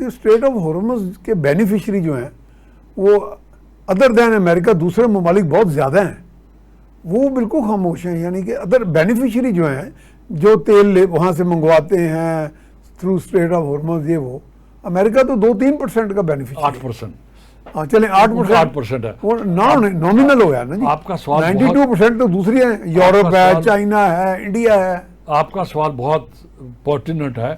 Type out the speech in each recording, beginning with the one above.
Straight of हॉर्मज के beneficiary जो हैं वो अदर दैन अमेरिका दूसरे ममालिक बहुत ज़्यादा हैं, वो बिल्कुल खामोश हैं। यानी कि अदर बेनिफिशरी जो हैं जो तेल वहाँ से मंगवाते हैं थ्रू स्ट्रेट ऑफ हॉर्मज, ये वो अमेरिका तो 2-3% का बेनिफिशरी, 8%। हाँ चले 8% है वो नॉमिनल हो गया ना जी। आपका सवाल 92% तो दूसरी है, यूरोप है, चाइना है, इंडिया है। आपका सवाल बहुत पर्टिनेंट है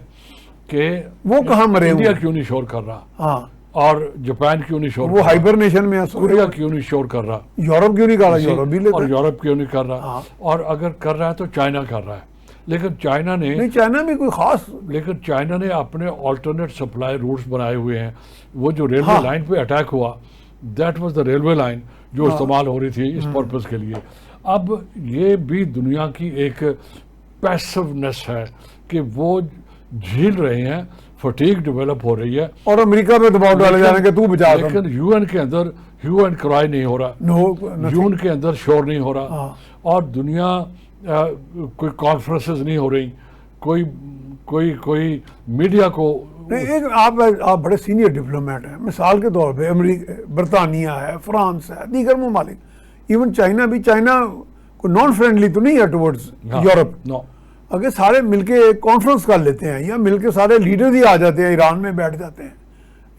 कि वो कहाँ मरे इंडिया हुए? क्यों नहीं शोर कर रहा, हाँ और जापान क्यों नहीं शोर वो कर रहा, हाइबरनेशन में है, कोरिया क्यों नहीं शोर कर रहा, यूरोप क्यों नहीं कर रहा? यूरोप भी लेता और है। यूरोप क्यों नहीं कर रहा, हाँ। और अगर कर रहा है तो चाइना कर रहा है। लेकिन चाइना ने नहीं, चाइना में कोई खास, लेकिन चाइना ने अपने ऑल्टरनेट सप्लाई रूट्स बनाए हुए हैं। वो जो रेलवे हाँ। लाइन पे अटैक हुआ, that was the railway line जो इस्तेमाल हो रही थी इस पर्पस के लिए। अब ये भी दुनिया की एक पैसिवनेस है कि वो झील रहे हैं, फटीग डेवलप हो रही है, और अमेरिका पे दबाव डाले जा रहे हैं कि तू बचा दो। लेकिन यूएन के अंदर ह्यू एंड क्राई नहीं हो रहा, नो यूएन के अंदर शोर नहीं हो रहा, हाँ। और दुनिया कोई कॉन्फ्रेंसेस नहीं हो रही, कोई कोई कोई मीडिया को नहीं, एक आप बड़े सीनियर डिप्लोमेट हैं, मिसाल के तौर पे अमेरिका, बरतानिया है, फ्रांस है, दीगर ममालिक, इवन चाइना भी, चाइना को नॉन फ्रेंडली तो नहीं है टुवर्ड्स यूरोप। नो, अगर सारे मिलके कॉन्फ्रेंस कर लेते हैं या मिलके सारे लीडर ही आ जाते हैं, ईरान में बैठ जाते हैं,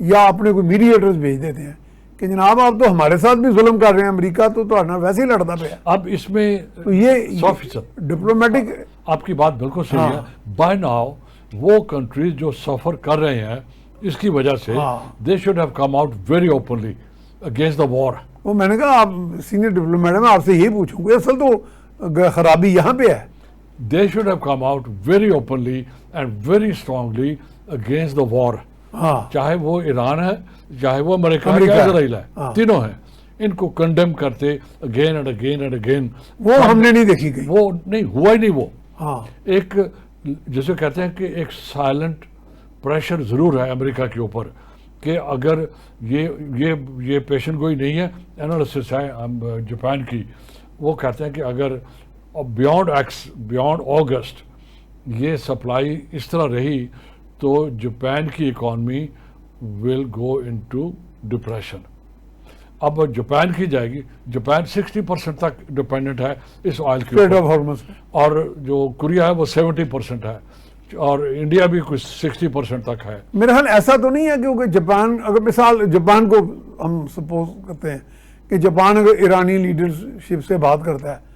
या अपने कोई मीडिएटर्स भेज देते हैं कि जनाब आप तो हमारे साथ भी जुल्म कर रहे हैं, अमेरिका तो ना वैसे ही लड़ता पे है। अब इसमें तो ये 100% डिप्लोमेटिक, आपकी बात बिल्कुल सही है। बाय नाउ वो कंट्रीज जो सफर कर रहे हैं इसकी वजह से हाँ। They should have come out very openly against the war. वो मैंने कहा आप सीनियर डिप्लोमेट हैं, मैं आपसे यही पूछूंगा, असल तो खराबी यहाँ पे है। They should have come out very openly and very strongly against the war. हाँ चाहे वो ईरान है, चाहे वो अमेरिका अमेरिका या है। इजराइल है, हाँ। तीनों हैं। इनको कंडेम करते again and again and again. वो हमने नहीं देखी गई। वो नहीं हुआ ही नहीं। वो हाँ एक जिसे कहते हैं कि एक साइलेंट प्रेशर जरूर है अमेरिका के ऊपर कि अगर ये पेशेंट गोई नहीं है। एनालिसिस है जापान की, वो कहते हैं कि अगर बियॉन्ड अगस्त ये सप्लाई इस तरह रही तो जापान की economy will go into depression. अब जापान की जाएगी, जापान 60% तक डिपेंडेंट है इस ऑयल के स्ट्रेट ऑफ ऊपर, हॉर्मज पे। और जो कोरिया है वो 70% है, और इंडिया भी कुछ 60% तक है। मेरा ख्याल ऐसा तो नहीं है क्योंकि जापान, अगर मिसाल जापान को हम सपोज करते हैं कि जापान अगर ईरानी लीडरशिप से बात करता है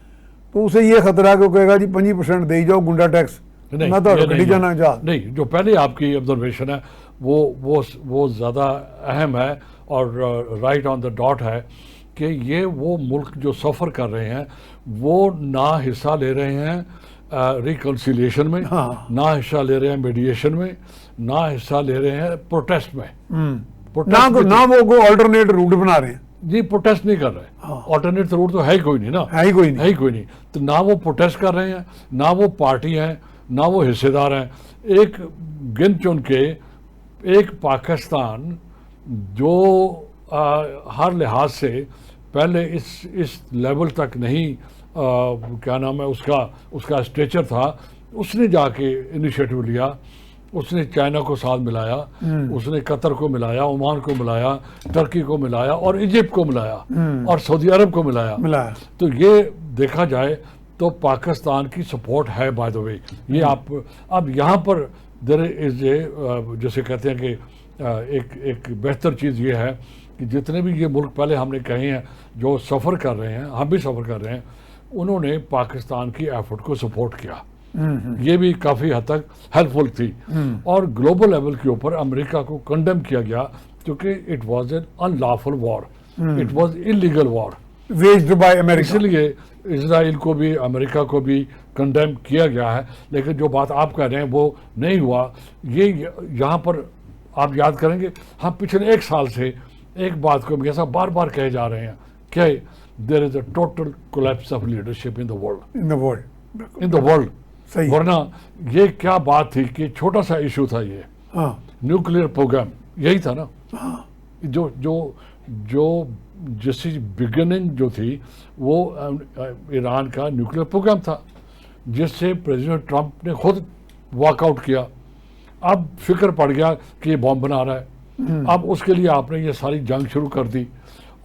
तो उसे ये खतरा है कि वो कहेगा जी 25% दे ही जाओ गुंडा टैक्स, नहीं, मैं तो ये गड्डी नहीं जाना है। चाह। नहीं, जो पहले आपकी ऑब्जर्वेशन है वो ज़्यादा अहम है और राइट ऑन द डॉट है कि ये वो मुल्क जो सफ़र कर रहे हैं वो ना हिस्सा ले रहे हैं रिकन्सिलिएशन में, हाँ। ना हिस्सा ले रहे हैं मीडिएशन में, ना हिस्सा ले रहे हैं प्रोटेस्ट में। ना वो ऑल्टरनेट रूट बना रहे हैं। जी प्रोटेस्ट नहीं कर रहे, हाँ। ऑल्टरनेट रूट तो है ही कोई नहीं ना, है ही कोई नहीं। है ही कोई नहीं। तो ना वो प्रोटेस्ट कर रहे हैं, ना वो पार्टी हैं, ना वो हिस्सेदार हैं। एक गिन चुन के एक पाकिस्तान जो हर लिहाज से पहले इस लेवल तक नहीं क्या नाम है उसका स्ट्रेचर था, उसने जाके इनिशिएटिव लिया। उसने चाइना को साथ मिलाया, उसने कतर को मिलाया, ओमान को मिलाया, टर्की को मिलाया और इजिप्ट को मिलाया और सऊदी अरब को मिलाया। तो ये देखा जाए तो पाकिस्तान की सपोर्ट है बाय द वे। ये आप अब यहाँ पर देयर इज जैसे कहते हैं कि एक बेहतर चीज़ ये है कि जितने भी ये मुल्क पहले हमने कहे हैं जो सफ़र कर रहे हैं, हम भी सफ़र कर रहे हैं, उन्होंने पाकिस्तान की एफर्ट को सपोर्ट किया। ये भी काफ़ी हद तक हेल्पफुल थी। और ग्लोबल लेवल के ऊपर अमेरिका को कंडेम किया गया क्योंकि it was an unlawful war, it was illegal war waged by America. इसलिए इजराइल को भी अमेरिका को भी कंडेम किया गया है। लेकिन जो बात आप कह रहे हैं वो नहीं हुआ। ये यहाँ पर आप याद करेंगे हम पिछले एक साल से एक बात को ऐसा बार बार कहे जा रहे हैं कि there is a total collapse of leadership in the world. सही। वरना ये क्या बात थी कि छोटा सा इशू था ये, हाँ। न्यूक्लियर प्रोग्राम यही था ना। हाँ। जो जिसकी बिगिनिंग जो थी वो ईरान का न्यूक्लियर प्रोग्राम था जिससे प्रेसिडेंट ट्रंप ने खुद वॉकआउट किया। अब फिक्र पड़ गया कि ये बॉम्ब बना रहा है। अब उसके लिए आपने ये सारी जंग शुरू कर दी।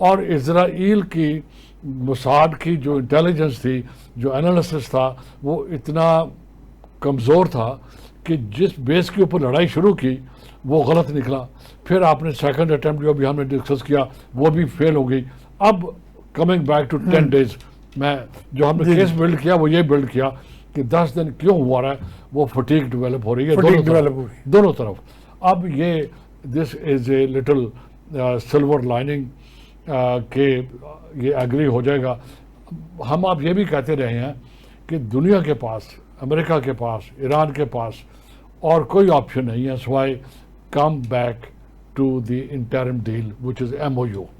और इजराइल की मोसाद की जो इंटेलिजेंस थी, जो एनालिसिस था, वो इतना कमज़ोर था कि जिस बेस के ऊपर लड़ाई शुरू की वो गलत निकला। फिर आपने सेकंड अटेम्प्ट जो भी हमने डिस्कस किया वो भी फेल हो गई। अब कमिंग बैक टू 10 डेज, मैं जो हमने केस बिल्ड किया वो ये बिल्ड किया कि 10 दिन क्यों हुआ रहा है, वो फटीग डेवलप हो रही है दोनों तरफ। अब ये this is a little silver lining के ये एग्री हो जाएगा। हम आप ये भी कहते रहे हैं कि दुनिया के पास, अमेरिका के पास, ईरान के पास और कोई ऑप्शन नहीं है सिवाय come back to the interim deal which is MOU।